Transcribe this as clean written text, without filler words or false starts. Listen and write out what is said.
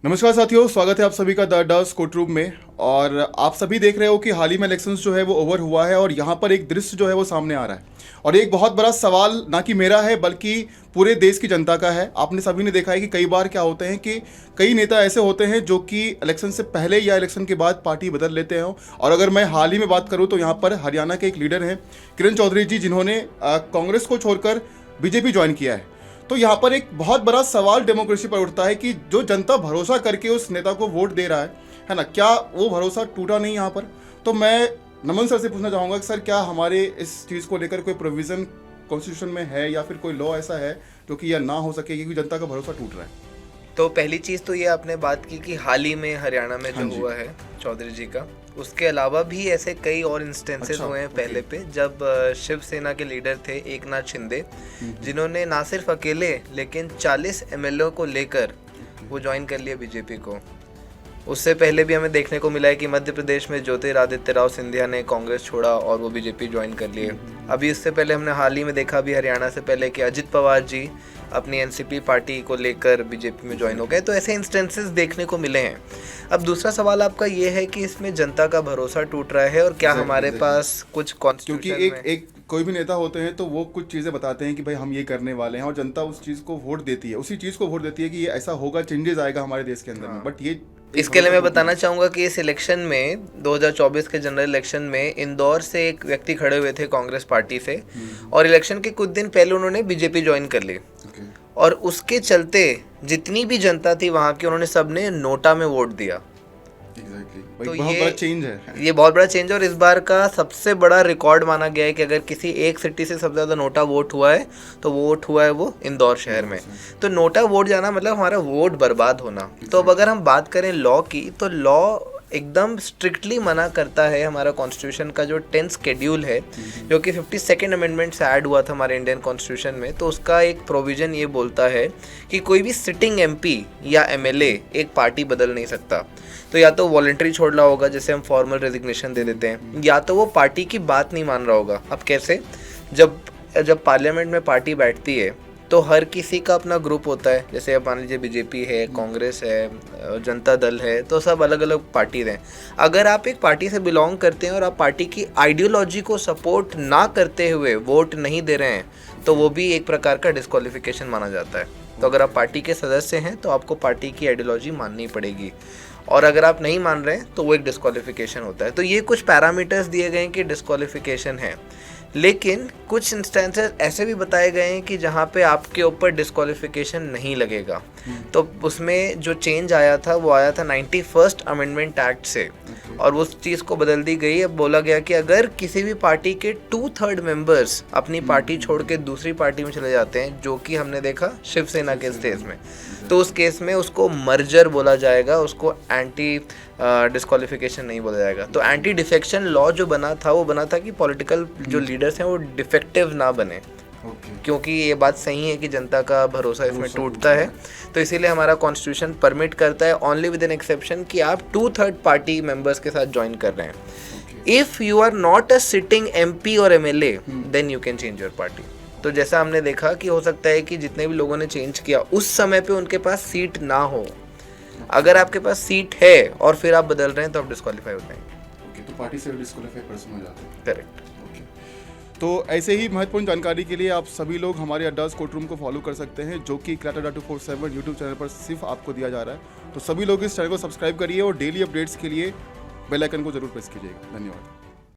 नमस्कार साथियों, स्वागत है आप सभी का द डस कोर्टरूम में। और आप सभी देख रहे हो कि हाल ही में इलेक्शंस जो है वो ओवर हुआ है और यहाँ पर एक दृश्य जो है वो सामने आ रहा है और एक बहुत बड़ा सवाल ना कि मेरा है बल्कि पूरे देश की जनता का है। आपने सभी ने देखा है कि कई बार क्या होते हैं कि कई नेता ऐसे होते हैं जो कि इलेक्शन से पहले या इलेक्शन के बाद पार्टी बदल लेते हैं। और अगर मैं हाल ही में बात करूँ तो यहाँ पर हरियाणा के एक लीडर हैं किरण चौधरी जी, जिन्होंने कांग्रेस को छोड़कर बीजेपी ज्वाइन किया है। तो यहाँ पर एक बहुत बड़ा सवाल डेमोक्रेसी पर उठता है कि जो जनता भरोसा करके उस नेता को वोट दे रहा है ना, क्या वो भरोसा टूटा नहीं यहाँ पर? तो मैं नमन सर से पूछना चाहूँगा कि सर, क्या हमारे इस चीज़ को लेकर कोई प्रोविज़न कॉन्स्टिट्यूशन में है या फिर कोई लॉ ऐसा है जो कि यह ना हो सके क्योंकि जनता का भरोसा टूट रहा है? तो पहली चीज़ तो ये आपने बात की कि हाल ही में हरियाणा में जो हुआ है चौधरी जी का, उसके अलावा भी ऐसे कई और इंस्टेंसेस हुए हैं पहले पे, जब शिवसेना के लीडर थे एकनाथ शिंदे, जिन्होंने ना सिर्फ अकेले लेकिन 40 एमएलए को लेकर वो ज्वाइन कर लिया बीजेपी को। उससे पहले भी हमें देखने को मिला है कि मध्य प्रदेश में ज्योतिरादित्य राव सिंधिया ने कांग्रेस छोड़ा और वो बीजेपी ज्वाइन कर लिए। अभी इससे पहले हमने हाल ही में देखा भी हरियाणा से पहले कि अजित पवार जी अपनी एनसीपी पार्टी को लेकर बीजेपी में ज्वाइन हो गए। तो ऐसे इंस्टेंसेस देखने को मिले हैं। अब दूसरा सवाल आपका ये है कि इसमें जनता का भरोसा टूट रहा है और क्या हमारे पास कुछ क्योंकि एक कोई भी नेता होते हैं तो वो कुछ चीज़ें बताते हैं कि भाई हम ये करने वाले हैं और जनता उस चीज़ को वोट देती है, उसी चीज़ को वोट देती है कि ये ऐसा होगा, चेंजेस आएगा हमारे देश के अंदर में। बट ये इसके लिए मैं बताना चाहूँगा कि इस इलेक्शन में 2024 के जनरल इलेक्शन में इंदौर से एक व्यक्ति खड़े हुए थे कांग्रेस पार्टी से, और इलेक्शन के कुछ दिन पहले उन्होंने बीजेपी ज्वाइन कर ली। और उसके चलते जितनी भी जनता थी वहाँ की, उन्होंने सबने नोटा में वोट दिया। तो बहुत बड़ा चेंज है। ये बहुत बड़ा चेंज है और इस बार का सबसे बड़ा रिकॉर्ड माना गया है कि अगर किसी एक सिटी से सबसे ज़्यादा नोटा वोट हुआ है तो वो वोट हुआ है वो इंदौर शहर में। तो नोटा वोट जाना मतलब हमारा वोट बर्बाद होना। तो अब अगर हम बात करें लॉ की, तो लॉ एकदम स्ट्रिक्टली मना करता है। हमारा कॉन्स्टिट्यूशन का जो 10th शेड्यूल है, जो कि 52nd अमेंडमेंट से ऐड हुआ था हमारे इंडियन कॉन्स्टिट्यूशन में, तो उसका एक प्रोविज़न ये बोलता है कि कोई भी सिटिंग एमपी या एमएलए एक पार्टी बदल नहीं सकता। तो या तो वॉलंटरी छोड़ना होगा, जैसे हम फॉर्मल रेजिग्नेशन दे देते हैं, या तो वो पार्टी की बात नहीं मान रहा होगा। अब कैसे? जब पार्लियामेंट में पार्टी बैठती है तो हर किसी का अपना ग्रुप होता है। जैसे अब मान लीजिए बीजेपी है, कांग्रेस है, जनता दल है, तो सब अलग अलग पार्टीज हैं। अगर आप एक पार्टी से बिलोंग करते हैं और आप पार्टी की आइडियोलॉजी को सपोर्ट ना करते हुए वोट नहीं दे रहे हैं, तो वो भी एक प्रकार का डिस्क्वालिफिकेशन माना जाता है। तो अगर आप पार्टी के सदस्य हैं तो आपको पार्टी की आइडियोलॉजी माननी पड़ेगी, और अगर आप नहीं मान रहे हैं तो वो एक डिस्क्वालिफिकेशन होता है। तो ये कुछ पैरामीटर्स दिए गए हैं कि डिस्क्वालिफिकेशन है, लेकिन कुछ इंस्टेंसेस ऐसे भी बताए गए हैं कि जहाँ पे आपके ऊपर डिस्क्वालिफिकेशन नहीं लगेगा। तो उसमें जो चेंज आया था वो आया था 91st अमेंडमेंट एक्ट से, और उस चीज़ को बदल दी गई। अब बोला गया कि अगर किसी भी पार्टी के 2/3 मेंबर्स अपनी पार्टी छोड़ के दूसरी पार्टी में चले जाते हैं, जो कि हमने देखा शिवसेना के केस में, तो उस केस में उसको मर्जर बोला जाएगा, उसको एंटी डिस्क्वालिफिकेशन नहीं बोला जाएगा। तो एंटी डिफेक्शन लॉ जो बना था वो बना था कि पॉलिटिकल जो लीडर्स हैं वो डिफेक्टिव ना बने, क्योंकि ये बात सही है कि जनता का भरोसा इसमें टूटता है। तो इसीलिए हमारा कॉन्स्टिट्यूशन परमिट करता है ओनली विद एन एक्सेप्शन कि आप 2/3 पार्टी मेंबर्स के साथ ज्वाइन कर रहे हैं। If you are not a sitting MP और MLA, then you can change your party. तो जैसा हमने देखा कि हो सकता है कि जितने भी लोगों ने चेंज किया उस समय पे उनके पास सीट ना हो। अगर आपके पास सीट है और फिर आप बदल रहे हैं तो आप डिस्क्वालीफाई हो जाएंगे। तो पार्टी से डिस्क्वालीफाई पर्सन हो जाते हैं। करेक्ट। तो ऐसे ही महत्वपूर्ण जानकारी के लिए आप सभी लोग हमारे अड्डास कोर्टरूम को फॉलो कर सकते हैं, जो कि Clatter.247 यूट्यूब चैनल पर सिर्फ आपको दिया जा रहा है। तो सभी लोग इस चैनल को सब्सक्राइब करिए और डेली अपडेट्स के लिए बेल आइकन को जरूर प्रेस कीजिएगा। धन्यवाद।